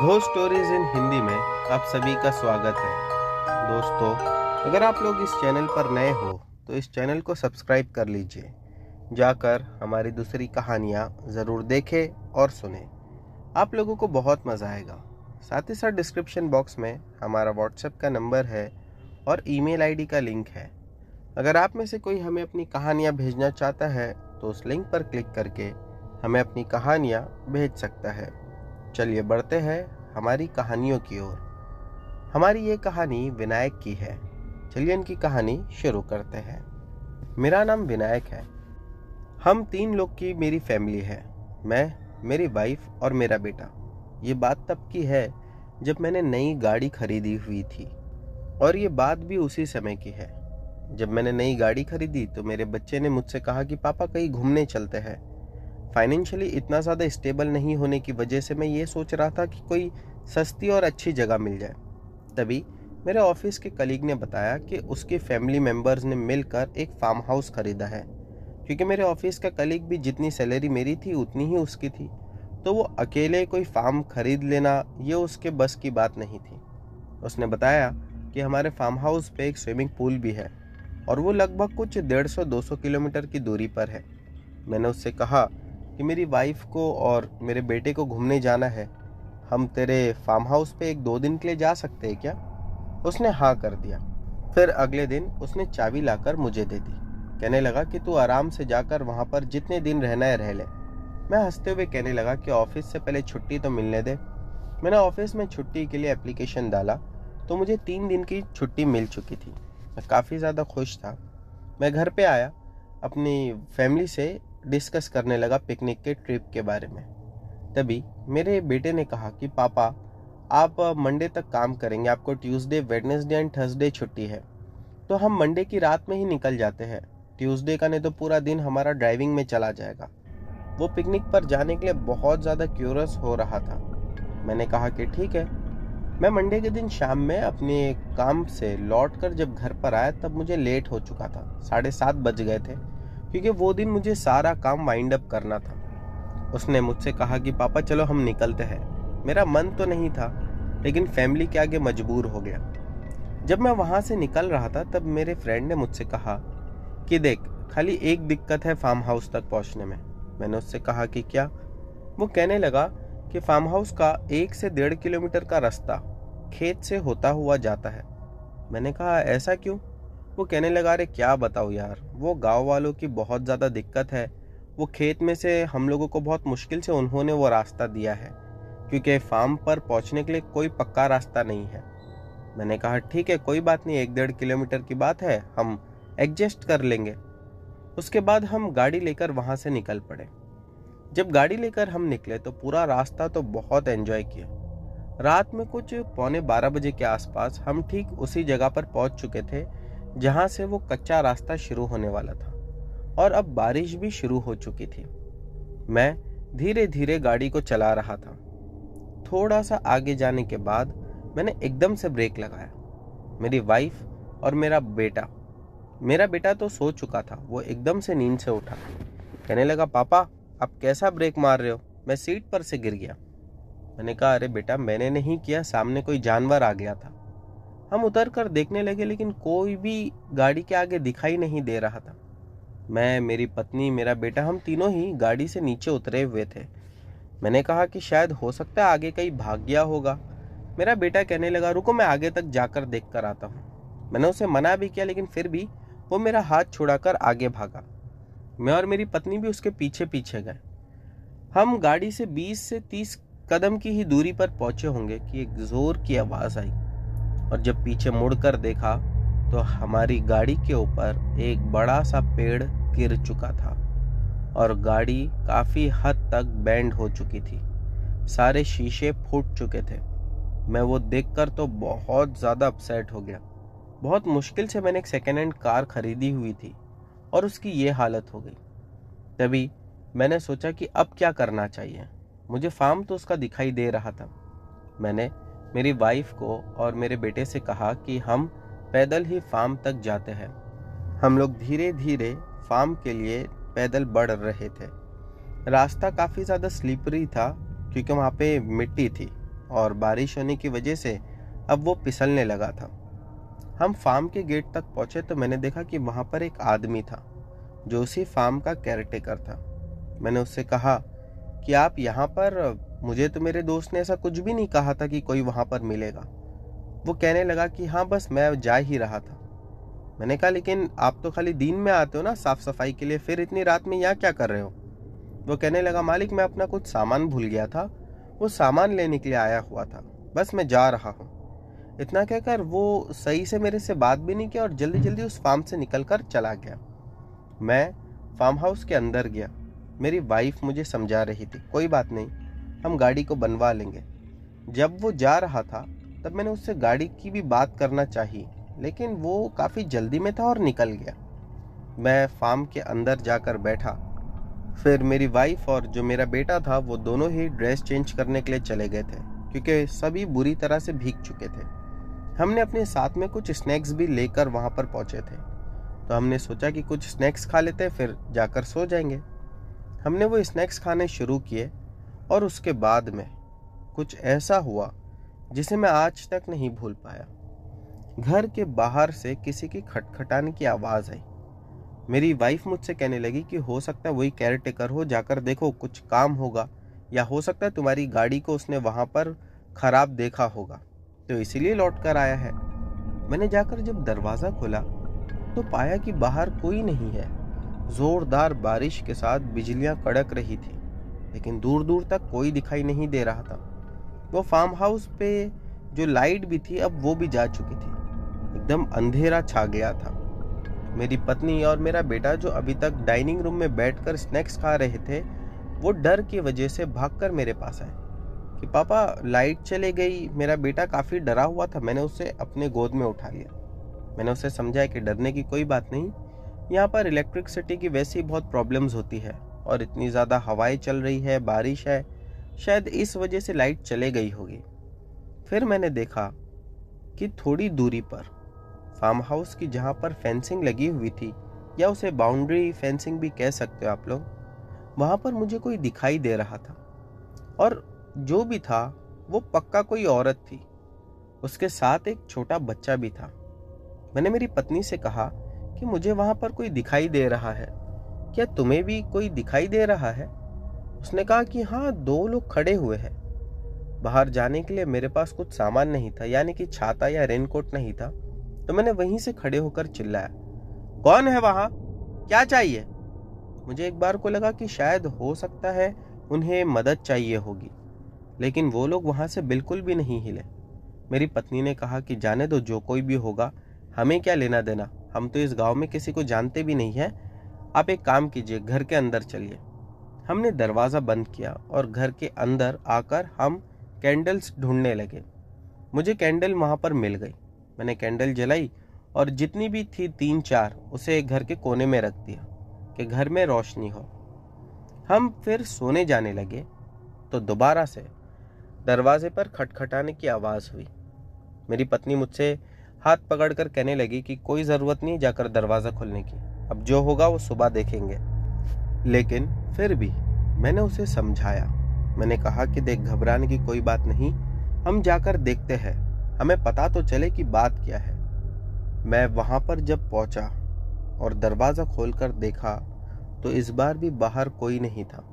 Ghost stories in Hindi में आप सभी का स्वागत है। दोस्तों, अगर आप लोग इस चैनल पर नए हो तो इस चैनल को सब्सक्राइब कर लीजिए। जाकर हमारी दूसरी कहानियाँ ज़रूर देखें और सुनें। आप लोगों को बहुत मज़ा आएगा। साथ ही साथ डिस्क्रिप्शन बॉक्स में हमारा व्हाट्सएप का नंबर है और ईमेल आईडी का लिंक है। अगर आप में से कोई हमें अपनी कहानियाँ भेजना चाहता है तो उस लिंक पर क्लिक करके हमें अपनी कहानियाँ भेज सकता है। चलिए बढ़ते हैं हमारी कहानियों की ओर। हमारी ये कहानी विनायक की है। चलिए इनकी कहानी शुरू करते हैं। मेरा नाम विनायक है। हम 3 लोग की मेरी फैमिली है। मैं, मेरी वाइफ और मेरा बेटा। ये बात तब की है जब मैंने नई गाड़ी खरीदी हुई थी और ये बात भी उसी समय की है। जब मैंने नई गाड़ी खरीदी तो मेरे बच्चे ने मुझसे कहा कि पापा कहीं घूमने चलते हैं। फाइनेंशियली इतना ज़्यादा स्टेबल नहीं होने की वजह से मैं ये सोच रहा था कि कोई सस्ती और अच्छी जगह मिल जाए। तभी मेरे ऑफिस के कलीग ने बताया कि उसके फैमिली मेंबर्स ने मिलकर एक फार्म हाउस खरीदा है। क्योंकि मेरे ऑफिस का कलीग भी जितनी सैलरी मेरी थी उतनी ही उसकी थी, तो वो अकेले कोई फार्म खरीद लेना ये उसके बस की बात नहीं थी। उसने बताया कि हमारे फार्म हाउस पे एक स्विमिंग पूल भी है और वो लगभग कुछ 150-200 किलोमीटर की दूरी पर है। मैंने उससे कहा कि मेरी वाइफ को और मेरे बेटे को घूमने जाना है, हम तेरे फार्म हाउस पे 1-2 दिन के लिए जा सकते हैं क्या? उसने हाँ कर दिया। फिर अगले दिन उसने चाबी लाकर मुझे दे दी। कहने लगा कि तू आराम से जाकर वहाँ पर जितने दिन रहना है रह ले। मैं हंसते हुए कहने लगा कि ऑफिस से पहले छुट्टी तो मिलने दे। मैंने ऑफिस में छुट्टी के लिए एप्लीकेशन डाला तो मुझे 3 दिन की छुट्टी मिल चुकी थी। मैं काफ़ी ज़्यादा खुश था। मैं घर पे आया, अपनी फैमिली से डिस्कस करने लगा पिकनिक के ट्रिप के बारे में। तभी मेरे बेटे ने कहा कि पापा, आप मंडे तक काम करेंगे, आपको ट्यूसडे, वेडनेसडे एंड थर्सडे छुट्टी है, तो हम मंडे की रात में ही निकल जाते हैं। ट्यूसडे का नहीं तो पूरा दिन हमारा ड्राइविंग में चला जाएगा। वो पिकनिक पर जाने के लिए बहुत ज़्यादा क्यूरियस हो रहा था। मैंने कहा कि ठीक है। मैं मंडे के दिन शाम में अपने काम से लौटकर जब घर पर आया तब मुझे लेट हो चुका था। 7:30 बज गए थे क्योंकि वो दिन मुझे सारा काम वाइंड अप करना था। उसने मुझसे कहा कि पापा चलो हम निकलते हैं। मेरा मन तो नहीं था लेकिन फैमिली के आगे मजबूर हो गया। जब मैं वहां से निकल रहा था तब मेरे फ्रेंड ने मुझसे कहा कि देख, खाली एक दिक्कत है फार्म हाउस तक पहुंचने में। मैंने उससे कहा कि क्या? वो कहने लगा कि फार्म हाउस का 1 से 1.5 किलोमीटर का रास्ता खेत से होता हुआ जाता है। मैंने कहा ऐसा क्यों? वो कहने लगा अरे क्या बताओ यार, वो गांव वालों की बहुत ज़्यादा दिक्कत है। वो खेत में से हम लोगों को बहुत मुश्किल से उन्होंने वो रास्ता दिया है क्योंकि फार्म पर पहुंचने के लिए कोई पक्का रास्ता नहीं है। मैंने कहा ठीक है, कोई बात नहीं, 1-1.5 किलोमीटर की बात है, हम एडजस्ट कर लेंगे। उसके बाद हम गाड़ी लेकर वहां से निकल पड़े। जब गाड़ी लेकर हम निकले तो पूरा रास्ता तो बहुत एंजॉय किया। रात में कुछ 11:45 बजे के आसपास हम ठीक उसी जगह पर पहुंच चुके थे जहां से वो कच्चा रास्ता शुरू होने वाला था और अब बारिश भी शुरू हो चुकी थी। मैं धीरे धीरे गाड़ी को चला रहा था। थोड़ा सा आगे जाने के बाद मैंने एकदम से ब्रेक लगाया। मेरी वाइफ और मेरा बेटा तो सो चुका था। वो एकदम से नींद से उठा, कहने लगा पापा आप कैसा ब्रेक मार रहे हो? मैं सीट पर से गिर गया। मैंने कहा अरे बेटा, मैंने नहीं किया, सामने कोई जानवर आ गया था। हम उतर कर देखने लगे लेकिन कोई भी गाड़ी के आगे दिखाई नहीं दे रहा था। मैं, मेरी पत्नी, मेरा बेटा, हम तीनों ही गाड़ी से नीचे उतरे हुए थे। मैंने कहा कि शायद हो सकता है आगे कहीं भाग गया होगा। मेरा बेटा कहने लगा रुको मैं आगे तक जाकर देख कर आता हूँ। मैंने उसे मना भी किया लेकिन फिर भी वो मेरा हाथ छुड़ाकर आगे भागा। मैं और मेरी पत्नी भी उसके पीछे पीछे गए। हम गाड़ी से 20 से 30 कदम की ही दूरी पर पहुंचे होंगे कि एक जोर की आवाज आई और जब पीछे मुड़कर देखा तो हमारी गाड़ी के ऊपर एक बड़ा सा पेड़ गिर चुका था और गाड़ी काफी हद तक बेंड हो चुकी थी। सारे शीशे फूट चुके थे। मैं वो देखकर तो बहुत ज्यादा अपसेट हो गया। बहुत मुश्किल से मैंने एक सेकेंड हैंड कार खरीदी हुई थी और उसकी ये हालत हो गई। तभी मैंने सोचा कि अब क्या करना चाहिए। मुझे फार्म तो उसका दिखाई दे रहा था। मैंने मेरी वाइफ को और मेरे बेटे से कहा कि हम पैदल ही फार्म तक जाते हैं। हम लोग धीरे धीरे फार्म के लिए पैदल बढ़ रहे थे। रास्ता काफ़ी ज़्यादा स्लिपरी था क्योंकि वहाँ पे मिट्टी थी और बारिश होने की वजह से अब वो फिसलने लगा था। हम फार्म के गेट तक पहुंचे तो मैंने देखा कि वहां पर एक आदमी था जो उसी फार्म का केयरटेकर था। मैंने उससे कहा कि आप यहाँ पर, मुझे तो मेरे दोस्त ने ऐसा कुछ भी नहीं कहा था कि कोई वहां पर मिलेगा। वो कहने लगा कि हाँ बस मैं जा ही रहा था। मैंने कहा लेकिन आप तो खाली दिन में आते हो ना साफ सफाई के लिए, फिर इतनी रात में यहाँ क्या कर रहे हो? वो कहने लगा मालिक मैं अपना कुछ सामान भूल गया था, वो सामान लेने के लिए आया हुआ था, बस मैं जा रहा हूँ। इतना कहकर वो सही से मेरे से बात भी नहीं किया और जल्दी जल्दी उस फार्म से निकलकर चला गया। मैं फार्म हाउस के अंदर गया। मेरी वाइफ मुझे समझा रही थी कोई बात नहीं, हम गाड़ी को बनवा लेंगे। जब वो जा रहा था तब मैंने उससे गाड़ी की भी बात करना चाहिए, लेकिन वो काफ़ी जल्दी में था और निकल गया। मैं फार्म के अंदर जाकर बैठा। फिर मेरी वाइफ और जो मेरा बेटा था वो दोनों ही ड्रेस चेंज करने के लिए चले गए थे, क्योंकि सभी बुरी तरह से भीग चुके थे। हमने अपने साथ में कुछ स्नैक्स भी लेकर वहां पर पहुंचे थे, तो हमने सोचा कि कुछ स्नैक्स खा लेते फिर जाकर सो जाएंगे। हमने वो स्नैक्स खाने शुरू किए और उसके बाद में कुछ ऐसा हुआ जिसे मैं आज तक नहीं भूल पाया। घर के बाहर से किसी की खटखटाने की आवाज़ आई। मेरी वाइफ मुझसे कहने लगी कि हो सकता है वही केयरटेकर हो, जाकर देखो कुछ काम होगा, या हो सकता है तुम्हारी गाड़ी को उसने वहां पर खराब देखा होगा तो इसीलिए लौट कर आया है। मैंने जाकर जब दरवाज़ा खोला तो पाया कि बाहर कोई नहीं है। जोरदार बारिश के साथ बिजलियां कड़क रही थी, लेकिन दूर दूर तक कोई दिखाई नहीं दे रहा था। वो फार्म हाउस पे जो लाइट भी थी अब वो भी जा चुकी थी। एकदम अंधेरा छा गया था। मेरी पत्नी और मेरा बेटा जो अभी तक डाइनिंग रूम में बैठकर स्नैक्स खा रहे थे, वो डर की वजह से भागकर मेरे पास आए कि पापा लाइट चले गई। मेरा बेटा काफ़ी डरा हुआ था। मैंने उसे अपने गोद में उठा लिया। मैंने उसे समझाया कि डरने की कोई बात नहीं, यहाँ पर इलेक्ट्रिसिटी की वैसे ही बहुत प्रॉब्लम्स होती है और इतनी ज़्यादा हवाएं चल रही है, बारिश है, शायद इस वजह से लाइट चले गई होगी। फिर मैंने देखा कि थोड़ी दूरी पर फार्म हाउस की जहाँ पर फेंसिंग लगी हुई थी, या उसे बाउंड्री फेंसिंग भी कह सकते हो आप लोग, वहाँ पर मुझे कोई दिखाई दे रहा था। और जो भी था वो पक्का कोई औरत थी, उसके साथ एक छोटा बच्चा भी था। मैंने मेरी पत्नी से कहा कि मुझे वहां पर कोई दिखाई दे रहा है, क्या तुम्हें भी कोई दिखाई दे रहा है? उसने कहा कि हाँ, दो लोग खड़े हुए हैं। बाहर जाने के लिए मेरे पास कुछ सामान नहीं था, यानी कि छाता या रेनकोट नहीं था, तो मैंने वहीं से खड़े होकर चिल्लाया, कौन है वहां, क्या चाहिए? मुझे एक बार को लगा कि शायद हो सकता है उन्हें मदद चाहिए होगी, लेकिन वो लोग वहां से बिल्कुल भी नहीं हिले। मेरी पत्नी ने कहा कि जाने दो, जो कोई भी होगा हमें क्या लेना देना, हम तो इस गांव में किसी को जानते भी नहीं है। आप एक काम कीजिए, घर के अंदर चलिए। हमने दरवाज़ा बंद किया और घर के अंदर आकर हम कैंडल्स ढूंढने लगे। मुझे कैंडल वहां पर मिल गई। मैंने कैंडल जलाई और जितनी भी थी 3-4 उसे घर के कोने में रख दिया कि घर में रोशनी हो। हम फिर सोने जाने लगे तो दोबारा से दरवाजे पर खटखटाने की आवाज़ हुई। मेरी पत्नी मुझसे हाथ पकड़कर कहने लगी कि कोई ज़रूरत नहीं जाकर दरवाज़ा खोलने की, अब जो होगा वो सुबह देखेंगे। लेकिन फिर भी मैंने उसे समझाया। मैंने कहा कि देख, घबराने की कोई बात नहीं, हम जाकर देखते हैं, हमें पता तो चले कि बात क्या है। मैं वहाँ पर जब पहुँचा और दरवाज़ा खोलकर देखा तो इस बार भी बाहर कोई नहीं था।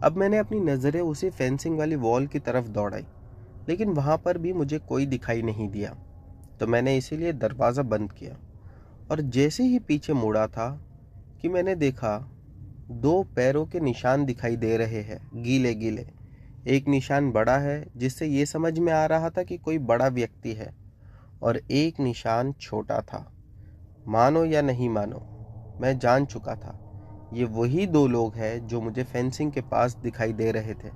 अब मैंने अपनी नज़रें उसी फेंसिंग वाली वॉल की तरफ दौड़ाई, लेकिन वहाँ पर भी मुझे कोई दिखाई नहीं दिया, तो मैंने इसीलिए दरवाज़ा बंद किया। और जैसे ही पीछे मुड़ा था कि मैंने देखा 2 पैरों के निशान दिखाई दे रहे हैं, गीले गीले। एक निशान बड़ा है जिससे ये समझ में आ रहा था कि कोई बड़ा व्यक्ति है, और एक निशान छोटा था। मानो या नहीं मानो, मैं जान चुका था ये वही 2 लोग हैं जो मुझे फेंसिंग के पास दिखाई दे रहे थे,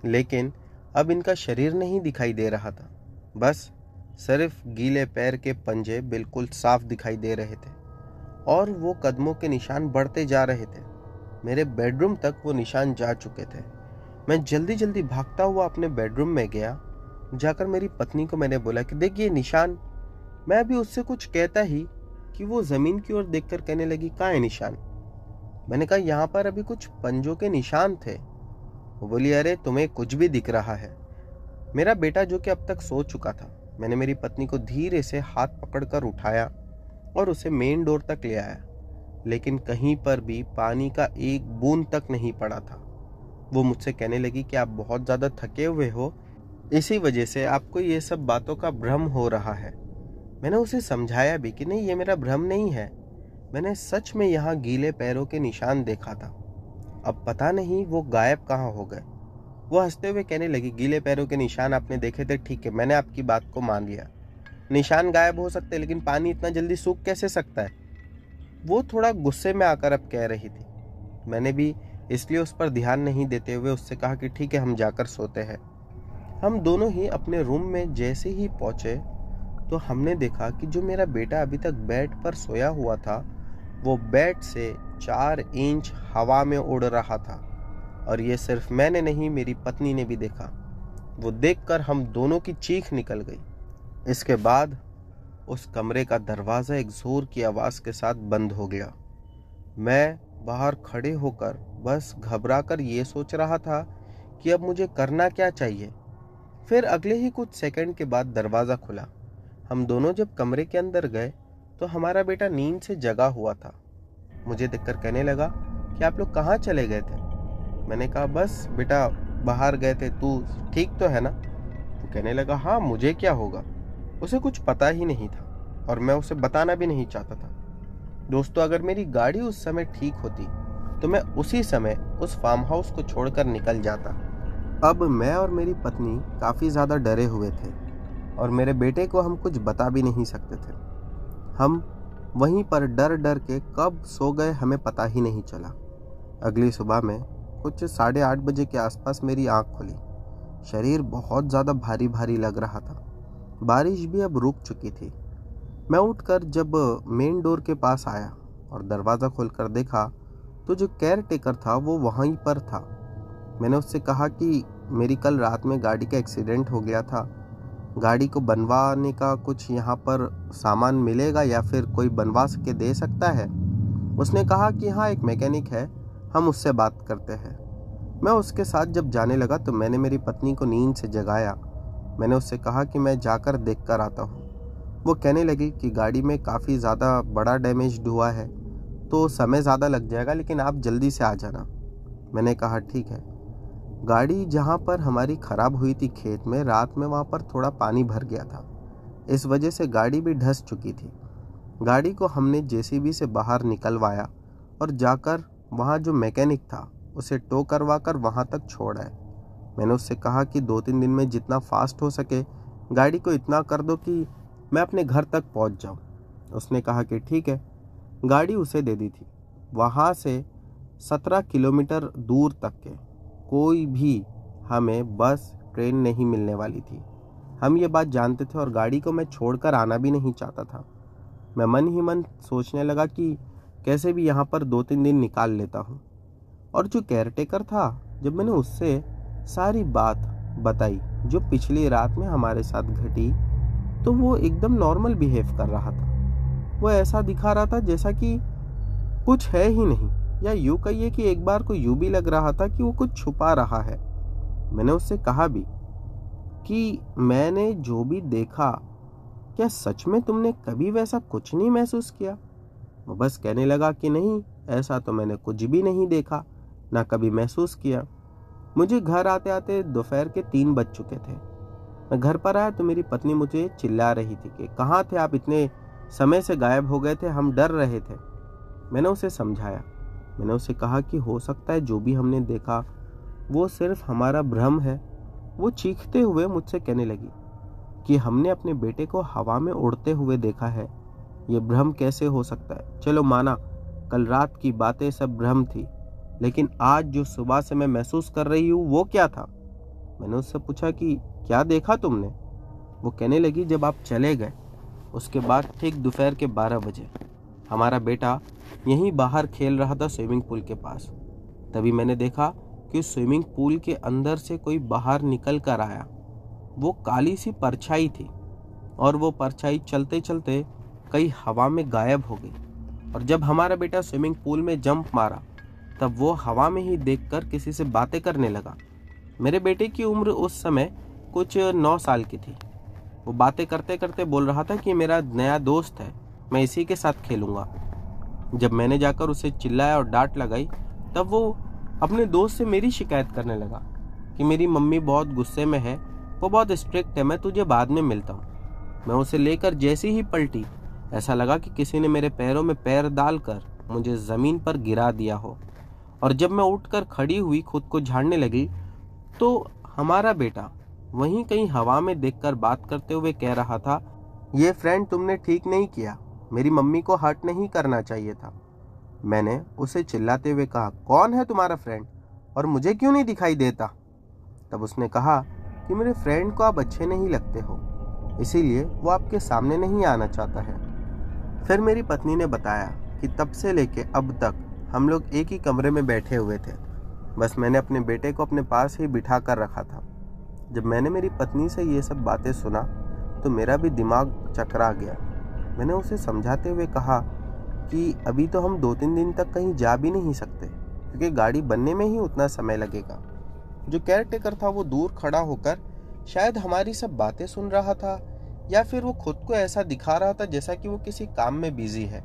लेकिन अब इनका शरीर नहीं दिखाई दे रहा था, बस सिर्फ गीले पैर के पंजे बिल्कुल साफ दिखाई दे रहे थे और वो कदमों के निशान बढ़ते जा रहे थे। मेरे बेडरूम तक वो निशान जा चुके थे। मैं जल्दी जल्दी भागता हुआ अपने बेडरूम में गया। जाकर मेरी पत्नी को मैंने बोला कि देख ये निशान। मैं भी उससे कुछ कहता ही कि वो जमीन की ओर देखकर कहने लगी, कहाँ है निशान? मैंने कहा यहाँ पर अभी कुछ पंजों के निशान थे। वो बोली, अरे तुम्हें कुछ भी दिख रहा है। मेरा बेटा जो कि अब तक सो चुका था, मैंने मेरी पत्नी को धीरे से हाथ पकड़कर उठाया और उसे मेन डोर तक ले आया, लेकिन कहीं पर भी पानी का एक बूंद तक नहीं पड़ा था। वो मुझसे कहने लगी कि आप बहुत ज़्यादा थके हुए हो, इसी वजह से आपको ये सब बातों का भ्रम हो रहा है। मैंने उसे समझाया भी कि नहीं, ये मेरा भ्रम नहीं है, मैंने सच में यहाँ गीले पैरों के निशान देखा था। अब पता नहीं वो गायब कहाँ हो गए। वो हंसते हुए कहने लगी, गीले पैरों के निशान आपने देखे थे, ठीक है, मैंने आपकी बात को मान लिया। निशान गायब हो सकते हैं, लेकिन पानी इतना जल्दी सूख कैसे सकता है? वो थोड़ा गुस्से में आकर अब कह रही थी। मैंने भी इसलिए उस पर ध्यान नहीं देते हुए उससे कहा कि ठीक है, हम जाकर सोते हैं। हम दोनों ही अपने रूम में जैसे ही पहुंचे तो हमने देखा कि जो मेरा बेटा अभी तक बेड पर सोया हुआ था, वो बेड से 4 इंच हवा में उड़ रहा था। और ये सिर्फ मैंने नहीं, मेरी पत्नी ने भी देखा। वो देखकर हम दोनों की चीख निकल गई। इसके बाद उस कमरे का दरवाज़ा एक जोर की आवाज़ के साथ बंद हो गया। मैं बाहर खड़े होकर बस घबराकर ये सोच रहा था कि अब मुझे करना क्या चाहिए। फिर अगले ही कुछ सेकंड के बाद दरवाज़ा खुला। हम दोनों जब कमरे के अंदर गए तो हमारा बेटा नींद से जगा हुआ था। मुझे देखकर कहने लगा कि आप लोग कहाँ चले गए थे? मैंने कहा, बस बेटा बाहर गए थे, तू ठीक तो है ना? वो कहने लगा, हाँ, मुझे क्या होगा। उसे कुछ पता ही नहीं था और मैं उसे बताना भी नहीं चाहता था। दोस्तों, अगर मेरी गाड़ी उस समय ठीक होती तो मैं उसी समय उस फार्म हाउस को छोड़कर निकल जाता। अब मैं और मेरी पत्नी काफ़ी ज़्यादा डरे हुए थे और मेरे बेटे को हम कुछ बता भी नहीं सकते थे। हम वहीं पर डर डर के कब सो गए हमें पता ही नहीं चला। अगली सुबह में कुछ 8:30 बजे के आसपास मेरी आंख खुली। शरीर बहुत ज़्यादा भारी भारी लग रहा था। बारिश भी अब रुक चुकी थी। मैं उठकर जब मेन डोर के पास आया और दरवाज़ा खोलकर देखा तो जो केयर टेकर था वो वहीं पर था। मैंने उससे कहा कि मेरी कल रात में गाड़ी का एक्सीडेंट हो गया था, गाड़ी को बनवाने का कुछ यहाँ पर सामान मिलेगा या फिर कोई बनवा के दे सकता है? उसने कहा कि हाँ, एक मैकेनिक है, हम उससे बात करते हैं। मैं उसके साथ जब जाने लगा तो मैंने मेरी पत्नी को नींद से जगाया। मैंने उससे कहा कि मैं जाकर देख कर आता हूँ। वो कहने लगी कि गाड़ी में काफ़ी ज़्यादा बड़ा डैमेज हुआ है तो समय ज़्यादा लग जाएगा, लेकिन आप जल्दी से आ जाना। मैंने कहा ठीक है। गाड़ी जहाँ पर हमारी ख़राब हुई थी खेत में, रात में वहाँ पर थोड़ा पानी भर गया था, इस वजह से गाड़ी भी धंस चुकी थी। गाड़ी को हमने जेसीबी से बाहर निकलवाया और जाकर वहाँ जो मैकेनिक था उसे टो करवा कर वहाँ तक छोड़ आए। मैंने उससे कहा कि 2-3 दिन में जितना फास्ट हो सके गाड़ी को इतना कर दो कि मैं अपने घर तक पहुँच जाऊँ। उसने कहा कि ठीक है। गाड़ी उसे दे दी थी। वहाँ से 17 किलोमीटर दूर तक के कोई भी हमें बस ट्रेन नहीं मिलने वाली थी। हम ये बात जानते थे और गाड़ी को मैं छोड़कर आना भी नहीं चाहता था। मैं मन ही मन सोचने लगा कि कैसे भी यहाँ पर 2-3 दिन निकाल लेता हूँ। और जो केयरटेकर था, जब मैंने उससे सारी बात बताई जो पिछली रात में हमारे साथ घटी, तो वो एकदम नॉर्मल बिहेव कर रहा था। वो ऐसा दिखा रहा था जैसा कि कुछ है ही नहीं, या यूँ कहिए कि एक बार को यूँ भी लग रहा था कि वो कुछ छुपा रहा है। मैंने उससे कहा भी कि मैंने जो भी देखा, क्या सच में तुमने कभी वैसा कुछ नहीं महसूस किया? वो बस कहने लगा कि नहीं, ऐसा तो मैंने कुछ भी नहीं देखा, ना कभी महसूस किया। मुझे घर आते आते दोपहर के 3 बज चुके थे। मैं घर पर आया तो मेरी पत्नी मुझे चिल्ला रही थी कि कहाँ थे आप, इतने समय से गायब हो गए थे, हम डर रहे थे। मैंने उसे समझाया। मैंने उसे कहा कि हो सकता है जो भी हमने देखा वो सिर्फ हमारा भ्रम है। वो चीखते हुए मुझसे कहने लगी कि हमने अपने बेटे को हवा में उड़ते हुए देखा है, ये भ्रम कैसे हो सकता है? चलो माना कल रात की बातें सब भ्रम थी, लेकिन आज जो सुबह से मैं महसूस कर रही हूँ वो क्या था? मैंने उससे पूछा कि क्या देखा तुमने? वो कहने लगी, जब आप चले गए उसके बाद ठीक दोपहर के 12 बजे हमारा बेटा यहीं बाहर खेल रहा था स्विमिंग पूल के पास। तभी मैंने देखा कि स्विमिंग पूल के अंदर से कोई बाहर निकल कर आया। वो काली सी परछाई थी और वो परछाई चलते चलते कहीं हवा में गायब हो गई। और जब हमारा बेटा स्विमिंग पूल में जंप मारा तब वो हवा में ही देखकर किसी से बातें करने लगा। मेरे बेटे की उम्र उस समय कुछ 9 साल की थी। वो बातें करते करते बोल रहा था कि मेरा नया दोस्त है, मैं इसी के साथ खेलूंगा। जब मैंने जाकर उसे चिल्लाया और डांट लगाई, तब वो अपने दोस्त से मेरी शिकायत करने लगा कि मेरी मम्मी बहुत गुस्से में है, वो बहुत स्ट्रिक्ट है, मैं तुझे बाद में मिलता हूँ। मैं उसे लेकर जैसे ही पलटी, ऐसा लगा कि किसी ने मेरे पैरों में पैर डालकर मुझे ज़मीन पर गिरा दिया हो। और जब मैं उठकर खड़ी हुई खुद को झाड़ने लगी, तो हमारा बेटा वहीं कहीं हवा में देखकर बात करते हुए कह रहा था, ये फ्रेंड तुमने ठीक नहीं किया, मेरी मम्मी को हर्ट नहीं करना चाहिए था। मैंने उसे चिल्लाते हुए कहा, कौन है तुम्हारा फ्रेंड और मुझे क्यों नहीं दिखाई देता? तब उसने कहा कि मेरे फ्रेंड को आप अच्छे नहीं लगते हो, इसीलिए वो आपके सामने नहीं आना चाहता है। फिर मेरी पत्नी ने बताया कि तब से लेके अब तक हम लोग एक ही कमरे में बैठे हुए थे, बस मैंने अपने बेटे को अपने पास ही बिठा कर रखा था। जब मैंने मेरी पत्नी से ये सब बातें सुना तो मेरा भी दिमाग चकरा गया। मैंने उसे समझाते हुए कहा कि अभी तो हम 2-3 दिन तक कहीं जा भी नहीं सकते, क्योंकि गाड़ी बनने में ही उतना समय लगेगा। जो केयर टेकर था वो दूर खड़ा होकर शायद हमारी सब बातें सुन रहा था, या फिर वो खुद को ऐसा दिखा रहा था जैसा कि वो किसी काम में बिजी है।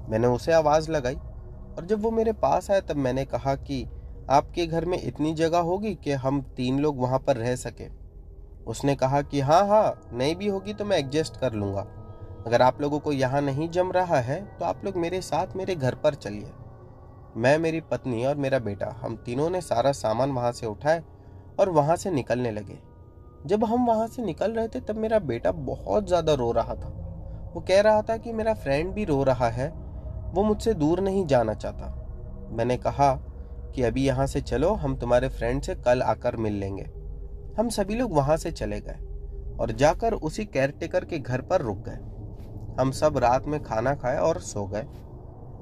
मैंने उसे आवाज़ लगाई और जब वो मेरे पास आया तब मैंने कहा कि आपके घर में इतनी जगह होगी कि हम 3 लोग वहाँ पर रह सके। उसने कहा कि हाँ, नहीं भी होगी तो मैं एडजस्ट कर लूँगा। अगर आप लोगों को यहाँ नहीं जम रहा है तो आप लोग मेरे साथ मेरे घर पर चलिए। मैं, मेरी पत्नी और मेरा बेटा, हम तीनों ने सारा सामान वहाँ से उठाए और वहाँ से निकलने लगे। जब हम वहाँ से निकल रहे थे तब मेरा बेटा बहुत ज़्यादा रो रहा था। वो कह रहा था कि मेरा फ्रेंड भी रो रहा है, वो मुझसे दूर नहीं जाना चाहता। मैंने कहा कि अभी यहाँ से चलो, हम तुम्हारे फ्रेंड से कल आकर मिल लेंगे। हम सभी लोग वहाँ से चले गए और जाकर उसी केयरटेकर के घर पर रुक गए। हम सब रात में खाना खाए और सो गए।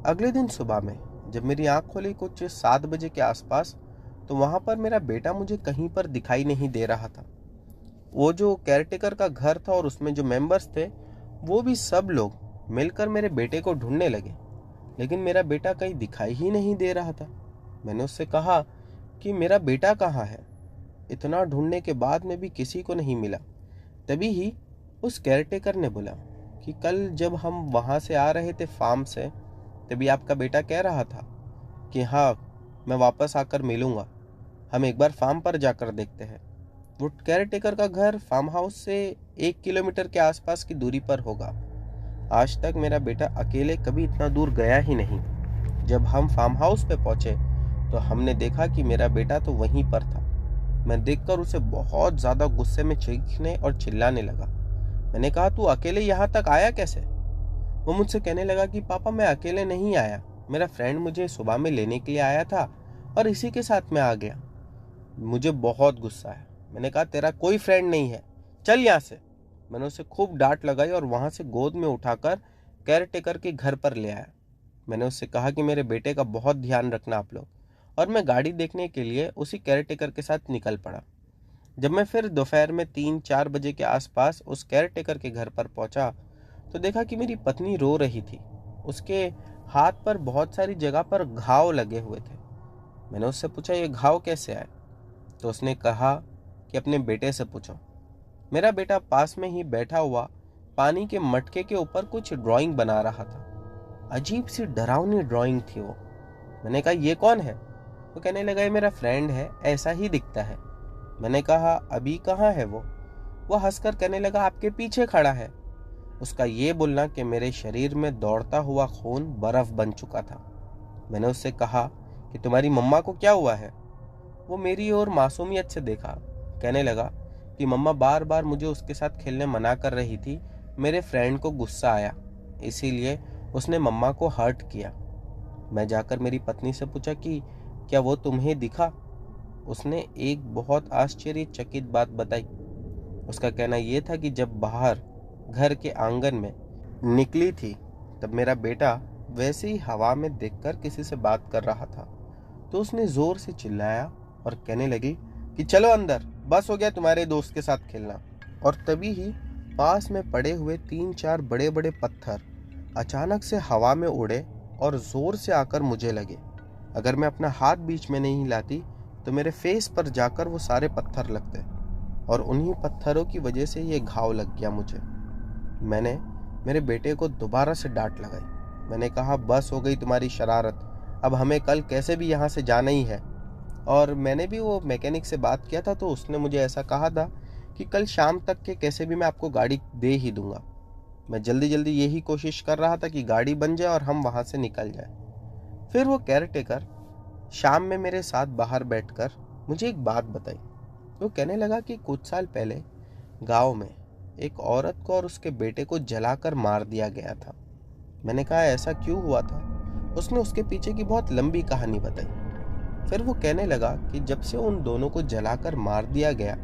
अगले दिन सुबह में जब मेरी आँख खोली कुछ 7 बजे के आसपास, तो वहाँ पर मेरा बेटा मुझे कहीं पर दिखाई नहीं दे रहा था। वो जो केयरटेकर का घर था और उसमें जो मेंबर्स थे, वो भी सब लोग मिलकर मेरे बेटे को ढूंढने लगे, लेकिन मेरा बेटा कहीं दिखाई ही नहीं दे रहा था। मैंने उससे कहा कि मेरा बेटा कहाँ है? इतना ढूंढने के बाद में भी किसी को नहीं मिला। तभी ही उस केयरटेकर ने बोला कि कल जब हम वहाँ से आ रहे थे फार्म से, तभी आपका बेटा कह रहा था कि हाँ, मैं वापस आकर मिलूंगा, हम एक बार फार्म पर जाकर देखते हैं। वो केयरटेकर का घर फार्म हाउस से 1 किलोमीटर के आसपास की दूरी पर होगा। आज तक मेरा बेटा अकेले कभी इतना दूर गया ही नहीं। जब हम फार्म हाउस पे पहुंचे तो हमने देखा कि मेरा बेटा तो वहीं पर था। मैं देखकर उसे बहुत ज़्यादा गुस्से में चीखने और चिल्लाने लगा। मैंने कहा, तू अकेले यहाँ तक आया कैसे? वो मुझसे कहने लगा कि पापा, मैं अकेले नहीं आया, मेरा फ्रेंड मुझे सुबह में लेने के लिए आया था और इसी के साथ मैं आ गया। मुझे बहुत गुस्सा है। मैंने कहा, तेरा कोई फ्रेंड नहीं है, चल यहाँ से। मैंने उसे खूब डांट लगाई और वहाँ से गोद में उठाकर केयरटेकर के घर पर ले आया। मैंने उससे कहा कि मेरे बेटे का बहुत ध्यान रखना आप लोग, और मैं गाड़ी देखने के लिए उसी केयरटेकर के साथ निकल पड़ा। जब मैं फिर दोपहर में 3-4 बजे के आसपास उस केयरटेकर के घर पर पहुंचा तो देखा कि मेरी पत्नी रो रही थी। उसके हाथ पर बहुत सारी जगह पर घाव लगे हुए थे। मैंने उससे पूछा, ये घाव कैसे आए? तो उसने कहा कि अपने बेटे से पूछो। मेरा बेटा पास में ही बैठा हुआ पानी के मटके के ऊपर कुछ ड्राइंग बना रहा था। अजीब सी डरावनी ड्राइंग थी वो। मैंने कहा, ये कौन है? वो कहने लगा, ये मेरा फ्रेंड है, ऐसा ही दिखता है। मैंने कहा, अभी कहाँ है वो? हंसकर कहने लगा, आपके पीछे खड़ा है। उसका ये बोलना कि मेरे शरीर में दौड़ता हुआ खून बर्फ बन चुका था। मैंने उससे कहा कि तुम्हारी मम्मा को क्या हुआ है? वो मेरी ओर मासूमियत से देखा, कहने लगा कि मम्मा बार बार मुझे उसके साथ खेलने मना कर रही थी, मेरे फ्रेंड को गुस्सा आया, इसीलिए उसने मम्मा को हर्ट किया। मैं जाकर मेरी पत्नी से पूछा कि क्या वो तुम्हें दिखा? उसने एक बहुत आश्चर्यचकित बात बताई। उसका कहना यह था कि जब बाहर घर के आंगन में निकली थी तब मेरा बेटा वैसे ही हवा में देखकर किसी से बात कर रहा था, तो उसने जोर से चिल्लाया और कहने लगी कि चलो अंदर, बस हो गया तुम्हारे दोस्त के साथ खेलना। और तभी ही पास में पड़े हुए 3-4 बड़े बड़े पत्थर अचानक से हवा में उड़े और जोर से आकर मुझे लगे। अगर मैं अपना हाथ बीच में नहीं लाती तो मेरे फेस पर जाकर वो सारे पत्थर लगते। और उन्हीं पत्थरों की वजह से ये घाव लग गया मुझे। मैंने मेरे बेटे को दोबारा से डांट लगाई। मैंने कहा, बस हो गई तुम्हारी शरारत, अब हमें कल कैसे भी यहाँ से जाना ही है। और मैंने भी वो मैकेनिक से बात किया था, तो उसने मुझे ऐसा कहा था कि कल शाम तक के कैसे भी मैं आपको गाड़ी दे ही दूंगा। मैं जल्दी जल्दी यही कोशिश कर रहा था कि गाड़ी बन जाए और हम वहाँ से निकल जाए। फिर वो केयरटेकर शाम में मेरे साथ बाहर बैठकर मुझे एक बात बताई। वो कहने लगा कि कुछ साल पहले गांव में एक औरत को और उसके बेटे को जलाकर मार दिया गया था। मैंने कहा, ऐसा क्यों हुआ था? उसने उसके पीछे की बहुत लंबी कहानी बताई। फिर वो कहने लगा कि जब से उन दोनों को जलाकर मार दिया गया,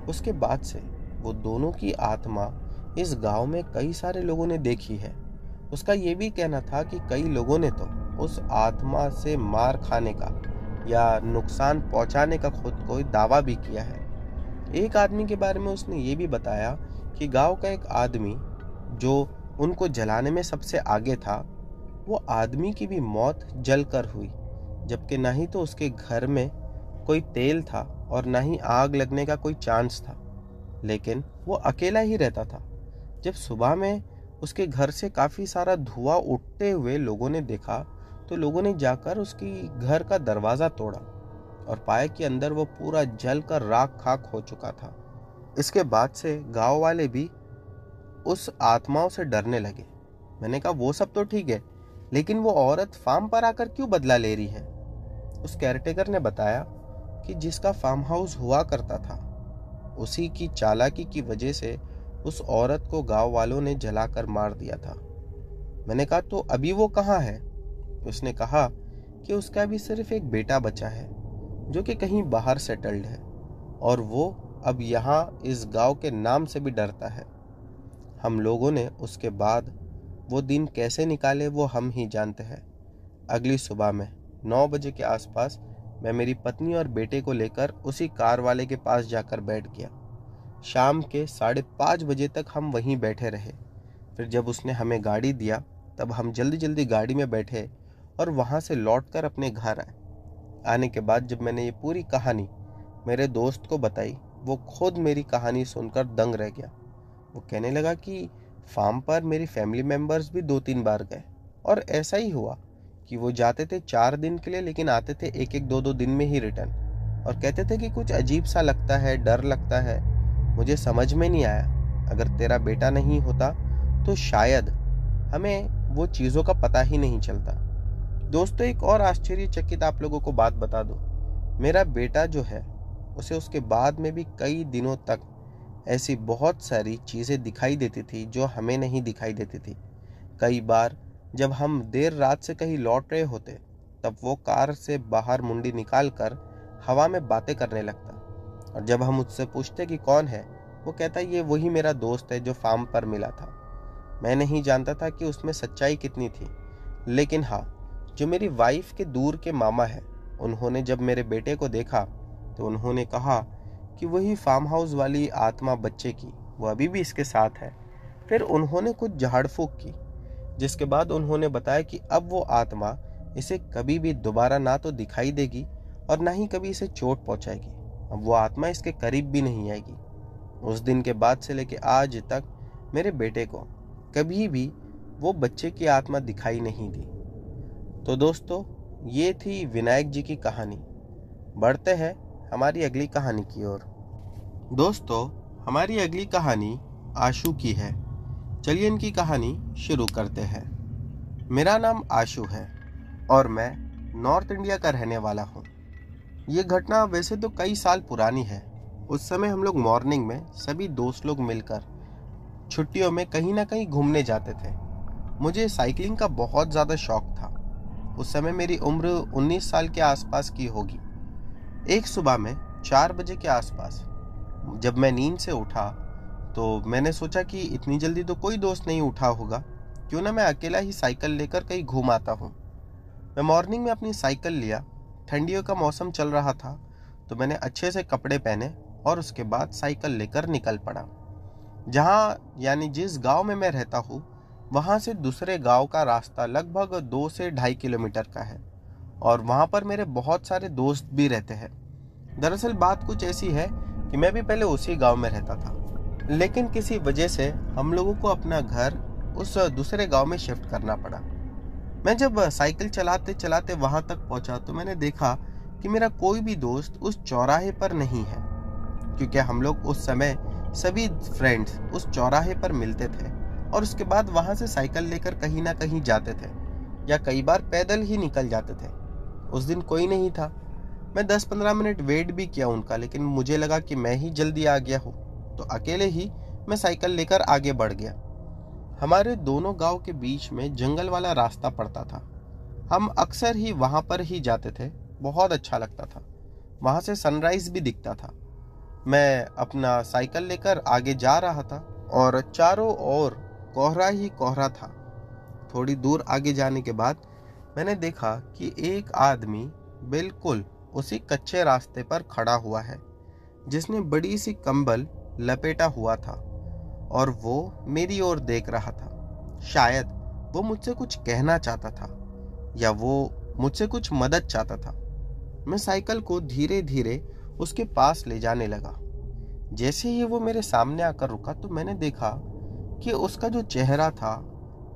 उसके बाद से वो दोनों की आत्मा इस गांव में कई सारे लोगों ने देखी है। उसका ये भी कहना था कि कई लोगों ने तो उस आत्मा से मार खाने का या नुकसान पहुंचाने का खुद को दावा भी किया है। एक आदमी के बारे में उसने ये भी बताया कि गांव का एक आदमी जो उनको जलाने में सबसे आगे था, वो आदमी की भी मौत जलकर हुई, जबकि ना ही तो उसके घर में कोई तेल था और ना ही आग लगने का कोई चांस था, लेकिन वो अकेला ही रहता था। जब सुबह में उसके घर से काफी सारा धुआं उठते हुए लोगों ने देखा, तो लोगों ने जाकर उसकी घर का दरवाजा तोड़ा और पाया कि अंदर वो पूरा जल कर राख खाक हो चुका था। इसके बाद से गांव वाले भी उस आत्माओं से डरने लगे। मैंने कहा, वो सब तो ठीक है, लेकिन वो औरत फार्म पर आकर क्यों बदला ले रही है? उस केयरटेकर ने बताया कि जिसका फार्म हाउस हुआ करता था, उसी की चालाकी की वजह से उस औरत को गांव वालों ने जलाकर मार दिया था। मैंने कहा, तो अभी वो कहाँ है? उसने कहा कि उसका भी सिर्फ एक बेटा बचा है जो कि कहीं बाहर सेटल्ड है, और वो अब यहाँ इस गांव के नाम से भी डरता है। हम लोगों ने उसके बाद वो दिन कैसे निकाले वो हम ही जानते हैं। अगली सुबह में 9 बजे के आसपास मैं मेरी पत्नी और बेटे को लेकर उसी कार वाले के पास जाकर बैठ गया। शाम के 5:30 बजे तक हम वहीं बैठे रहे। फिर जब उसने हमें गाड़ी दिया, तब हम जल्दी जल्दी गाड़ी में बैठे और वहाँ से लौटकर अपने घर आए। आने के बाद जब मैंने ये पूरी कहानी मेरे दोस्त को बताई, वो खुद मेरी कहानी सुनकर दंग रह गया। वो कहने लगा कि फार्म पर मेरी फैमिली मेंबर्स भी 2-3 बार गए, और ऐसा ही हुआ कि वो जाते थे 4 दिन के लिए, लेकिन आते थे 1-1, 2-2 दिन में ही रिटर्न, और कहते थे कि कुछ अजीब सा लगता है, डर लगता है। मुझे समझ में नहीं आया, अगर तेरा बेटा नहीं होता तो शायद हमें वो चीज़ों का पता ही नहीं चलता। दोस्तों, एक और आश्चर्यचकित आप लोगों को बात बता दूं। मेरा बेटा जो है, उसे उसके बाद में भी कई दिनों तक ऐसी बहुत सारी चीज़ें दिखाई देती थी जो हमें नहीं दिखाई देती थी। कई बार जब हम देर रात से कहीं लौट रहे होते, तब वो कार से बाहर मुंडी निकाल कर हवा में बातें करने लगता, और जब हम उससे पूछते कि कौन है, वो कहता, ये वही मेरा दोस्त है जो फार्म पर मिला था। मैं नहीं जानता था कि उसमें सच्चाई कितनी थी, लेकिन हाँ, जो मेरी वाइफ के दूर के मामा है, उन्होंने जब मेरे बेटे को देखा तो उन्होंने कहा कि वही फार्म हाउस वाली आत्मा बच्चे की वो अभी भी इसके साथ है। फिर उन्होंने कुछ झाड़ फूक की, जिसके बाद उन्होंने बताया कि अब वो आत्मा इसे कभी भी दोबारा ना तो दिखाई देगी और ना ही कभी इसे चोट पहुंचाएगी। अब वो आत्मा इसके करीब भी नहीं आएगी। उस दिन के बाद से लेके आज तक मेरे बेटे को कभी भी वो बच्चे की आत्मा दिखाई नहीं दी। तो दोस्तों, ये थी विनायक जी की कहानी। बढ़ते हैं हमारी अगली कहानी की ओर। दोस्तों, हमारी अगली कहानी आशु की है। चलिए इनकी कहानी शुरू करते हैं। मेरा नाम आशु है और मैं नॉर्थ इंडिया का रहने वाला हूँ। ये घटना वैसे तो कई साल पुरानी है। उस समय हम लोग मॉर्निंग में सभी दोस्त लोग मिलकर छुट्टियों में कहीं ना कहीं घूमने जाते थे। मुझे साइकिलिंग का बहुत ज़्यादा शौक था। उस समय मेरी उम्र 19 साल के आसपास की होगी। एक सुबह में 4 बजे के आसपास जब मैं नींद से उठा, तो मैंने सोचा कि इतनी जल्दी तो कोई दोस्त नहीं उठा होगा, क्यों ना मैं अकेला ही साइकिल लेकर कहीं घूम आता हूँ। मैं मॉर्निंग में अपनी साइकिल लिया। ठंडियों का मौसम चल रहा था, तो मैंने अच्छे से कपड़े पहने और उसके बाद साइकिल लेकर निकल पड़ा। जहाँ यानी जिस गांव में मैं रहता हूँ, वहाँ से दूसरे गांव का रास्ता लगभग 2 से 2.5 किलोमीटर का है, और वहाँ पर मेरे बहुत सारे दोस्त भी रहते हैं। दरअसल बात कुछ ऐसी है कि मैं भी पहले उसी गांव में रहता था, लेकिन किसी वजह से हम लोगों को अपना घर उस दूसरे गांव में शिफ्ट करना पड़ा। मैं जब साइकिल चलाते चलाते वहां तक पहुंचा तो मैंने देखा कि मेरा कोई भी दोस्त उस चौराहे पर नहीं है, क्योंकि हम लोग उस समय सभी फ्रेंड्स उस चौराहे पर मिलते थे और उसके बाद वहां से साइकिल लेकर कहीं ना कहीं जाते थे या कई बार पैदल ही निकल जाते थे। उस दिन कोई नहीं था। मैं 10-15 मिनट वेट भी किया उनका, लेकिन मुझे लगा कि मैं ही जल्दी आ गया हूँ, तो अकेले ही मैं साइकिल लेकर आगे बढ़ गया। हमारे दोनों गांव के बीच में जंगल वाला रास्ता पड़ता था। हम अक्सर ही वहां पर ही जाते थे, बहुत अच्छा लगता था। वहां से सनराइज भी दिखता था। मैं अपना साइकिल लेकर आगे जा रहा था और चारों ओर कोहरा ही कोहरा था। थोड़ी दूर आगे जाने के बाद मैंने देखा कि एक आदमी बिल्कुल उसी कच्चे रास्ते पर खड़ा हुआ है, जिसने बड़ी सी कंबल लपेटा हुआ था और वो मेरी ओर देख रहा था। शायद वो मुझसे कुछ कहना चाहता था या वो मुझसे कुछ मदद चाहता था। मैं साइकिल को धीरे धीरे उसके पास ले जाने लगा। जैसे ही वो मेरे सामने आकर रुका तो मैंने देखा कि उसका जो चेहरा था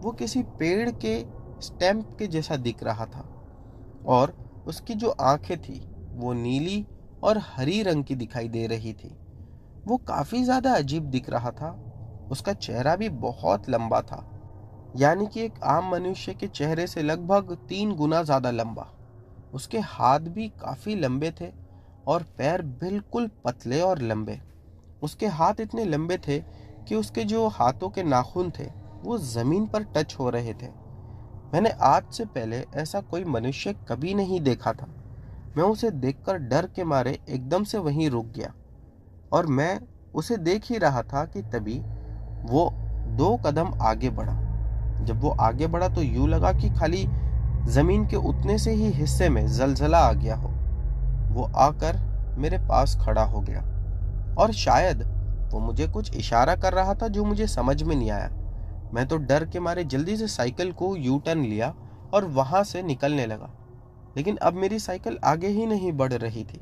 वो किसी पेड़ के स्टेम्प के जैसा दिख रहा था और उसकी जो आंखें थी वो नीली और हरी रंग की दिखाई दे रही थी। वो काफी ज्यादा अजीब दिख रहा था। उसका चेहरा भी बहुत लंबा था, यानी कि एक आम मनुष्य के चेहरे से लगभग 3 गुना ज्यादा लंबा। उसके हाथ भी काफी लंबे थे और पैर बिल्कुल पतले और लंबे। उसके हाथ इतने लंबे थे कि उसके जो हाथों के नाखून थे वो जमीन पर टच हो रहे थे। मैंने आज से पहले ऐसा कोई मनुष्य कभी नहीं देखा था। मैं उसे देखकर डर के मारे एकदम से वहीं रुक गया और मैं उसे देख ही रहा था कि तभी वो 2 कदम आगे बढ़ा। जब वो आगे बढ़ा तो यूं लगा कि खाली जमीन के उतने से ही हिस्से में जलजला आ गया हो। वो आकर मेरे पास खड़ा हो गया और शायद वो मुझे कुछ इशारा कर रहा था जो मुझे समझ में नहीं आया। मैं तो डर के मारे जल्दी से साइकिल को यू टर्न लिया और वहां से निकलने लगा, लेकिन अब मेरी साइकिल आगे ही नहीं बढ़ रही थी।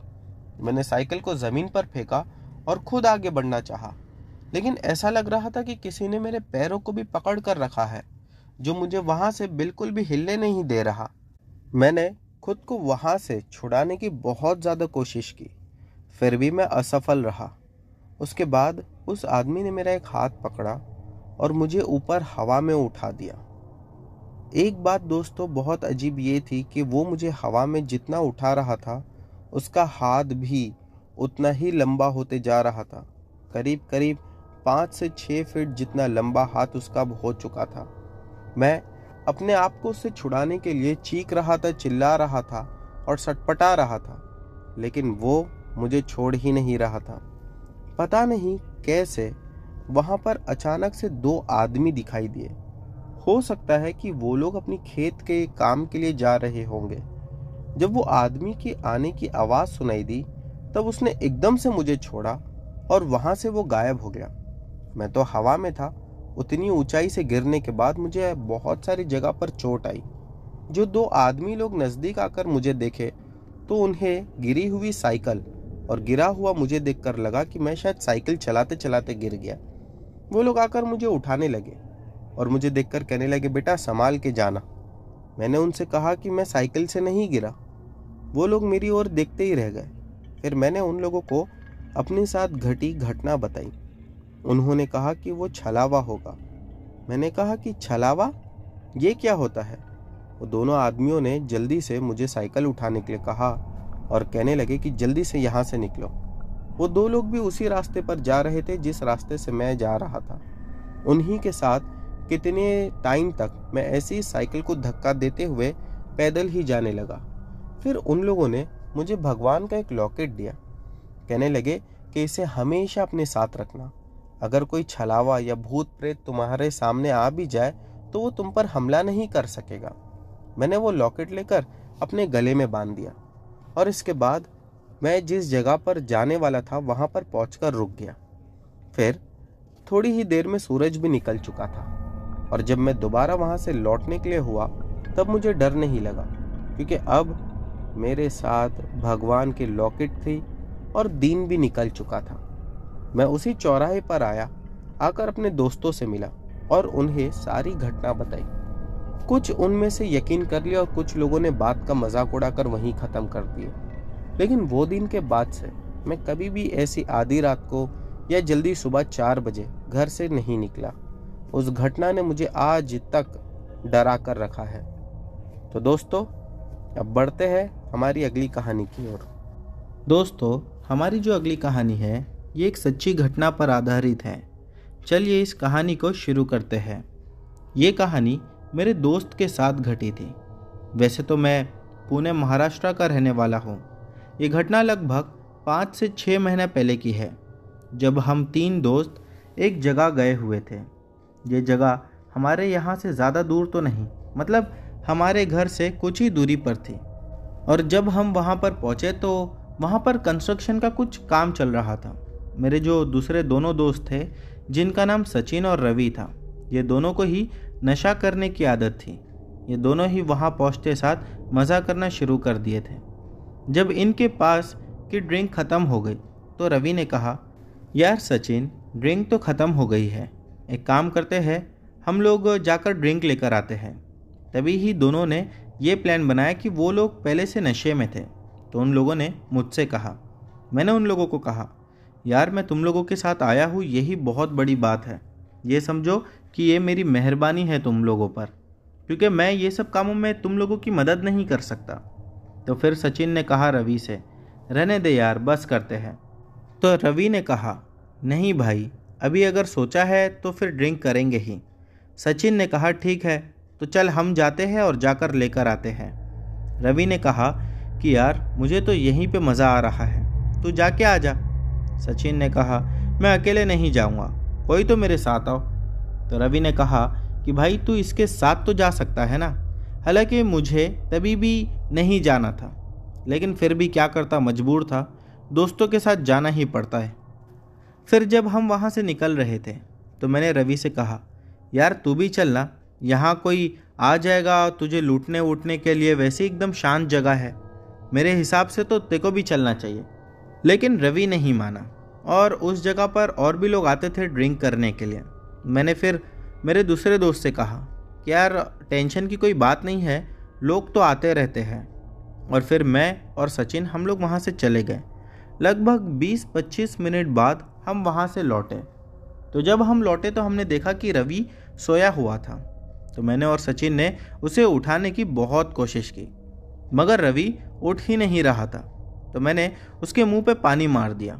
मैंने साइकिल को जमीन पर फेंका और खुद आगे बढ़ना चाहा, लेकिन ऐसा लग रहा था कि किसी ने मेरे पैरों को भी पकड़ कर रखा है, जो मुझे वहां से बिल्कुल भी हिलने नहीं दे रहा। मैंने खुद को वहां से छुड़ाने की बहुत ज्यादा कोशिश की, फिर भी मैं असफल रहा। उसके बाद उस आदमी ने मेरा एक हाथ पकड़ा और मुझे ऊपर हवा में उठा दिया। एक बात दोस्तों बहुत अजीब ये थी कि वो मुझे हवा में जितना उठा रहा था उसका हाथ भी उतना ही लंबा होते जा रहा था। करीब करीब 5 से 6 फीट जितना लंबा हाथ उसका हो चुका था। मैं अपने आप को उससे छुड़ाने के लिए चीख रहा था, चिल्ला रहा था और सटपटा रहा था, लेकिन वो मुझे छोड़ ही नहीं रहा था। पता नहीं कैसे वहां पर अचानक से 2 आदमी दिखाई दिए। हो सकता है कि वो लोग अपनी खेत के काम के लिए जा रहे होंगे। जब वो आदमी की आने की आवाज सुनाई दी तब उसने एकदम से मुझे छोड़ा और वहां से वो गायब हो गया। मैं तो हवा में था। उतनी ऊंचाई से गिरने के बाद मुझे बहुत सारी जगह पर चोट आई। जो 2 आदमी लोग नजदीक आकर मुझे देखे तो उन्हें गिरी हुई साइकिल और गिरा हुआ मुझे देखकर लगा कि मैं शायद साइकिल चलाते चलाते गिर गया। वो लोग आकर मुझे उठाने लगे और मुझे देखकर कहने लगे, बेटा संभाल के जाना। मैंने उनसे कहा कि मैं साइकिल से नहीं गिरा। वो लोग मेरी ओर देखते ही रह गए। फिर मैंने उन लोगों को अपने साथ घटी घटना बताई। उन्होंने कहा कि वो छलावा होगा। मैंने कहा कि छलावा, ये क्या होता है? वो दोनों आदमियों ने जल्दी से मुझे साइकिल उठाने के लिए कहा और कहने लगे कि जल्दी से यहाँ से निकलो। वो 2 लोग भी उसी रास्ते पर जा रहे थे जिस रास्ते से मैं जा रहा था। उन्हीं के साथ कितने टाइम तक मैं ऐसी साइकिल को धक्का देते हुए पैदल ही जाने लगा। फिर उन लोगों ने मुझे भगवान का एक लॉकेट दिया। कहने लगे कि इसे हमेशा अपने साथ रखना। अगर कोई छलावा या भूत प्रेत तुम्हारे सामने आ भी जाए तो वो तुम पर हमला नहीं कर सकेगा। मैंने वो लॉकेट लेकर अपने गले में बांध दिया और इसके बाद मैं जिस जगह पर जाने वाला था वहां पर पहुंचकर रुक गया। फिर थोड़ी ही देर में सूरज भी निकल चुका था और जब मैं दोबारा वहां से लौटने के लिए हुआ तब मुझे डर नहीं लगा, क्योंकि अब मेरे साथ भगवान की लॉकेट थी और दिन भी निकल चुका था। मैं उसी चौराहे पर आकर अपने दोस्तों से मिला और उन्हें सारी घटना बताई। कुछ उनमें से यकीन कर लिया और कुछ लोगों ने बात का मजाक उड़ाकर वहीं ख़त्म कर दिया। लेकिन वो दिन के बाद से मैं कभी भी ऐसी आधी रात को या जल्दी सुबह 4 बजे घर से नहीं निकला। उस घटना ने मुझे आज तक डरा कर रखा है। तो दोस्तों, अब बढ़ते हैं हमारी अगली कहानी की ओर। दोस्तों, हमारी जो अगली कहानी है ये एक सच्ची घटना पर आधारित है। चलिए इस कहानी को शुरू करते हैं। ये कहानी मेरे दोस्त के साथ घटी थी। वैसे तो मैं पुणे महाराष्ट्र का रहने वाला हूँ। ये घटना लगभग 5 से 6 महीने पहले की है, जब हम 3 दोस्त एक जगह गए हुए थे। ये जगह हमारे यहाँ से ज़्यादा दूर तो नहीं, मतलब हमारे घर से कुछ ही दूरी पर थी। और जब हम वहाँ पर पहुँचे तो वहाँ पर कंस्ट्रक्शन का कुछ काम चल रहा था। मेरे जो दूसरे दोनों दोस्त थे, जिनका नाम सचिन और रवि था, ये दोनों को ही नशा करने की आदत थी। ये दोनों ही वहाँ पहुँचते साथ मज़ा करना शुरू कर दिए थे। जब इनके पास की ड्रिंक ख़त्म हो गई तो रवि ने कहा, यार सचिन, ड्रिंक तो ख़त्म हो गई है, एक काम करते हैं, हम लोग जाकर ड्रिंक लेकर आते हैं। तभी ही दोनों ने ये प्लान बनाया कि वो लोग पहले से नशे में थे। तो उन लोगों ने मुझसे कहा, मैंने उन लोगों को कहा, यार मैं तुम लोगों के साथ आया हूँ, यही बहुत बड़ी बात है। ये समझो कि ये मेरी मेहरबानी है तुम लोगों पर, क्योंकि मैं ये सब कामों में तुम लोगों की मदद नहीं कर सकता। तो फिर सचिन ने कहा रवि से, रहने दे यार, बस करते हैं। तो रवि ने कहा, नहीं भाई, अभी अगर सोचा है तो फिर ड्रिंक करेंगे ही। सचिन ने कहा, ठीक है, तो चल हम जाते हैं और जाकर लेकर आते हैं। रवि ने कहा कि यार मुझे तो यहीं पे मज़ा आ रहा है, तू जाके आ जा। सचिन ने कहा, मैं अकेले नहीं जाऊंगा, कोई तो मेरे साथ आओ। तो रवि ने कहा कि भाई तू इसके साथ तो जा सकता है ना। हालांकि मुझे तभी भी नहीं जाना था, लेकिन फिर भी क्या करता, मजबूर था, दोस्तों के साथ जाना ही पड़ता है। फिर जब हम वहाँ से निकल रहे थे तो मैंने रवि से कहा, यार तू भी चलना, यहाँ कोई आ जाएगा तुझे लूटने वूटने के लिए, वैसे एकदम शांत जगह है, मेरे हिसाब से तो तेको भी चलना चाहिए। लेकिन रवि नहीं माना और उस जगह पर और भी लोग आते थे ड्रिंक करने के लिए। मैंने फिर मेरे दूसरे दोस्त से कहा कि यार टेंशन की कोई बात नहीं है, लोग तो आते रहते हैं। और फिर मैं और सचिन हम लोग वहाँ से चले गए। लगभग 20-25 मिनट बाद हम वहाँ से लौटे। तो जब हम लौटे तो हमने देखा कि रवि सोया हुआ था। तो मैंने और सचिन ने उसे उठाने की बहुत कोशिश की, मगर रवि उठ ही नहीं रहा था। तो मैंने उसके मुंह पे पानी मार दिया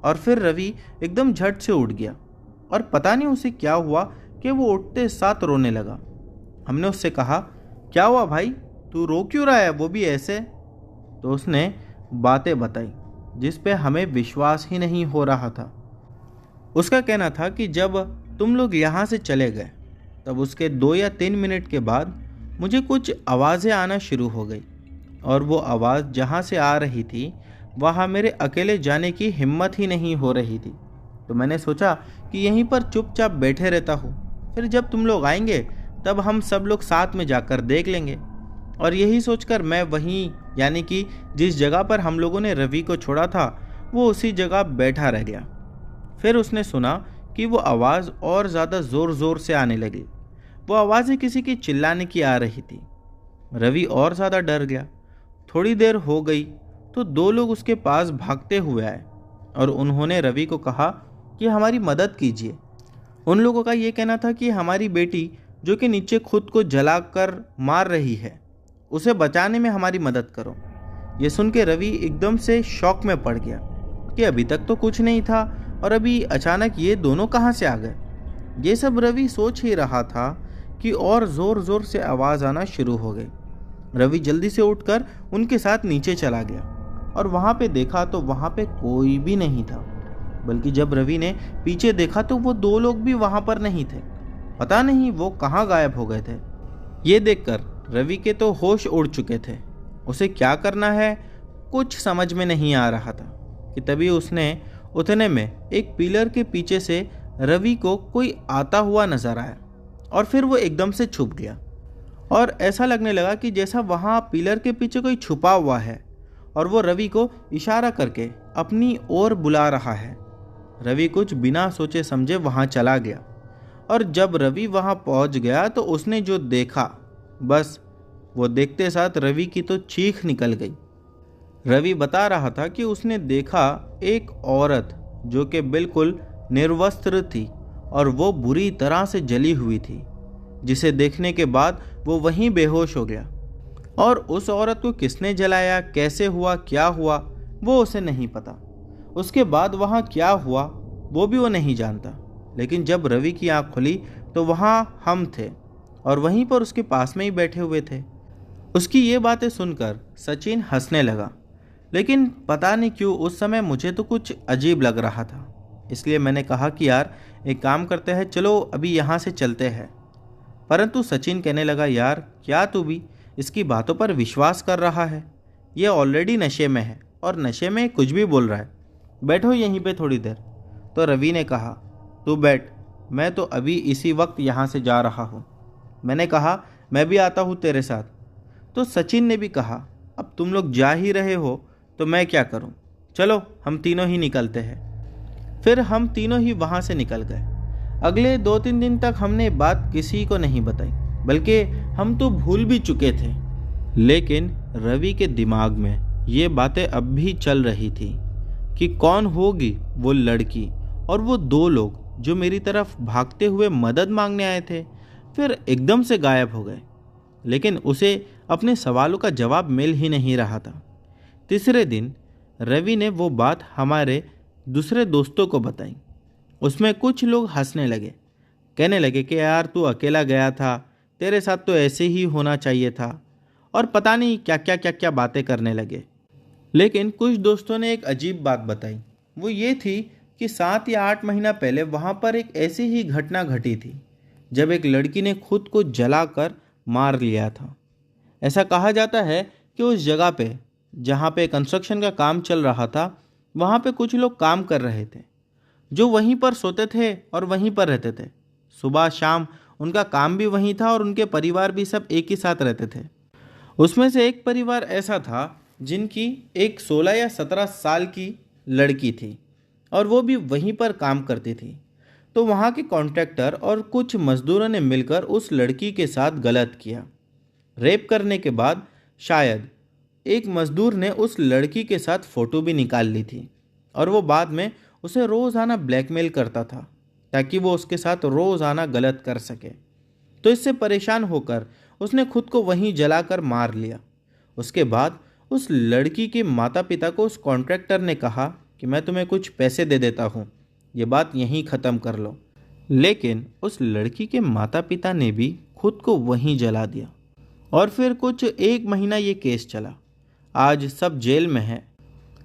और फिर रवि एकदम झट से उठ गया और पता नहीं उसे क्या हुआ कि वो उठते साथ रोने लगा। हमने उससे कहा, क्या हुआ भाई, तू रो क्यों रहा है, वो भी ऐसे? तो उसने बातें बताई जिस पे हमें विश्वास ही नहीं हो रहा था। उसका कहना था कि जब तुम लोग यहाँ से चले गए तब उसके 2 या 3 मिनट के बाद मुझे कुछ आवाज़ें आना शुरू हो गई, और वो आवाज़ जहाँ से आ रही थी वहाँ मेरे अकेले जाने की हिम्मत ही नहीं हो रही थी। तो मैंने सोचा कि यहीं पर चुपचाप बैठे रहता हूँ, फिर जब तुम लोग आएंगे तब हम सब लोग साथ में जाकर देख लेंगे। और यही सोचकर मैं वहीं, यानी कि जिस जगह पर हम लोगों ने रवि को छोड़ा था, वो उसी जगह बैठा रह गया। फिर उसने सुना कि वो आवाज़ और ज़्यादा ज़ोर ज़ोर से आने लगी। वो आवाज़ें किसी की चिल्लाने की आ रही थी। रवि और ज़्यादा डर गया। थोड़ी देर हो गई तो 2 लोग उसके पास भागते हुए आए और उन्होंने रवि को कहा कि हमारी मदद कीजिए। उन लोगों का ये कहना था कि हमारी बेटी जो कि नीचे खुद को जलाकर मार रही है, उसे बचाने में हमारी मदद करो। ये सुन के रवि एकदम से शॉक में पड़ गया कि अभी तक तो कुछ नहीं था और अभी अचानक ये दोनों कहाँ से आ गए। ये सब रवि सोच ही रहा था कि और ज़ोर ज़ोर से आवाज़ आना शुरू हो गई। रवि जल्दी से उठकर उनके साथ नीचे चला गया और वहाँ पे देखा तो वहाँ पे कोई भी नहीं था, बल्कि जब रवि ने पीछे देखा तो वो 2 लोग भी वहाँ पर नहीं थे। पता नहीं वो कहाँ गायब हो गए थे। ये देखकर रवि के तो होश उड़ चुके थे। उसे क्या करना है कुछ समझ में नहीं आ रहा था कि तभी उसने उतने में एक पिलर के पीछे से रवि को कोई आता हुआ नजर आया और फिर वो एकदम से छुप गया और ऐसा लगने लगा कि जैसा वहाँ पिलर के पीछे कोई छुपा हुआ है और वो रवि को इशारा करके अपनी ओर बुला रहा है। रवि कुछ बिना सोचे समझे वहाँ चला गया और जब रवि वहाँ पहुँच गया तो उसने जो देखा, बस वो देखते साथ रवि की तो चीख निकल गई। रवि बता रहा था कि उसने देखा एक औरत जो कि बिल्कुल निर्वस्त्र थी और वो बुरी तरह से जली हुई थी, जिसे देखने के बाद वो वहीं बेहोश हो गया। और उस औरत को किसने जलाया, कैसे हुआ, क्या हुआ, वो उसे नहीं पता। उसके बाद वहाँ क्या हुआ वो भी वो नहीं जानता। लेकिन जब रवि की आँख खुली तो वहाँ हम थे और वहीं पर उसके पास में ही बैठे हुए थे। उसकी ये बातें सुनकर सचिन हंसने लगा, लेकिन पता नहीं क्यों उस समय मुझे तो कुछ अजीब लग रहा था। इसलिए मैंने कहा कि यार एक काम करते हैं, चलो अभी यहाँ से चलते हैं। परंतु सचिन कहने लगा, यार क्या तू भी इसकी बातों पर विश्वास कर रहा है? ये ऑलरेडी नशे में है और नशे में कुछ भी बोल रहा है। बैठो यहीं पे थोड़ी देर। तो रवि ने कहा, तू बैठ, मैं तो अभी इसी वक्त यहाँ से जा रहा हूँ। मैंने कहा, मैं भी आता हूँ तेरे साथ। तो सचिन ने भी कहा, अब तुम लोग जा ही रहे हो तो मैं क्या करूँ, चलो हम तीनों ही निकलते हैं। फिर हम तीनों ही वहाँ से निकल गए। अगले 2-3 दिन तक हमने बात किसी को नहीं बताई, बल्कि हम तो भूल भी चुके थे। लेकिन रवि के दिमाग में ये बातें अब भी चल रही थी कि कौन होगी वो लड़की और वो 2 लोग जो मेरी तरफ भागते हुए मदद मांगने आए थे, फिर एकदम से गायब हो गए। लेकिन उसे अपने सवालों का जवाब मिल ही नहीं रहा था। तीसरे दिन रवि ने वो बात हमारे दूसरे दोस्तों को बताई। उसमें कुछ लोग हंसने लगे, कहने लगे कि यार तू अकेला गया था, तेरे साथ तो ऐसे ही होना चाहिए था, और पता नहीं क्या क्या बातें करने लगे। लेकिन कुछ दोस्तों ने एक अजीब बात बताई। वो ये थी कि 7 या 8 महीना पहले वहाँ पर एक ऐसी ही घटना घटी थी जब एक लड़की ने खुद को जलाकर मार लिया था। ऐसा कहा जाता है कि उस जगह पे जहाँ पे कंस्ट्रक्शन का काम चल रहा था, वहाँ पे कुछ लोग काम कर रहे थे जो वहीं पर सोते थे और वहीं पर रहते थे। सुबह शाम उनका काम भी वहीं था और उनके परिवार भी सब एक ही साथ रहते थे। उसमें से एक परिवार ऐसा था जिनकी एक 16 या 17 साल की लड़की थी और वो भी वहीं पर काम करती थी। तो वहाँ के कॉन्ट्रैक्टर और कुछ मजदूरों ने मिलकर उस लड़की के साथ गलत किया। रेप करने के बाद शायद एक मजदूर ने उस लड़की के साथ फ़ोटो भी निकाल ली थी और वो बाद में उसे रोज़ाना ब्लैकमेल करता था ताकि वो उसके साथ रोज़ाना गलत कर सके। तो इससे परेशान होकर उसने खुद को वहीं जलाकर मार लिया। उसके बाद उस लड़की के माता पिता को उस कॉन्ट्रैक्टर ने कहा कि मैं तुम्हें कुछ पैसे दे देता हूँ, ये बात यहीं ख़त्म कर लो। लेकिन उस लड़की के माता पिता ने भी खुद को वहीं जला दिया और फिर कुछ 1 महीना ये केस चला। आज सब जेल में हैं,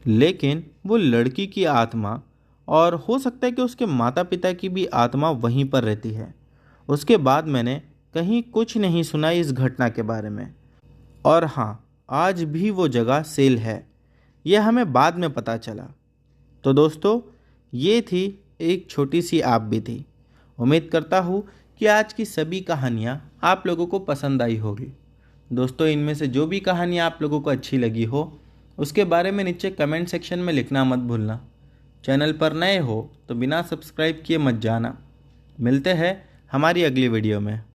लेकिन वो लड़की की आत्मा और हो सकता है कि उसके माता पिता की भी आत्मा वहीं पर रहती है। उसके बाद मैंने कहीं कुछ नहीं सुना इस घटना के बारे में। और हाँ, आज भी वो जगह सेल है, यह हमें बाद में पता चला। तो दोस्तों, ये थी एक छोटी सी आप भी थी। उम्मीद करता हूँ कि आज की सभी कहानियाँ आप लोगों को पसंद आई होगी। दोस्तों, इनमें से जो भी कहानियाँ आप लोगों को अच्छी लगी हो उसके बारे में नीचे कमेंट सेक्शन में लिखना मत भूलना। चैनल पर नए हो तो बिना सब्सक्राइब किए मत जाना। मिलते हैं हमारी अगली वीडियो में।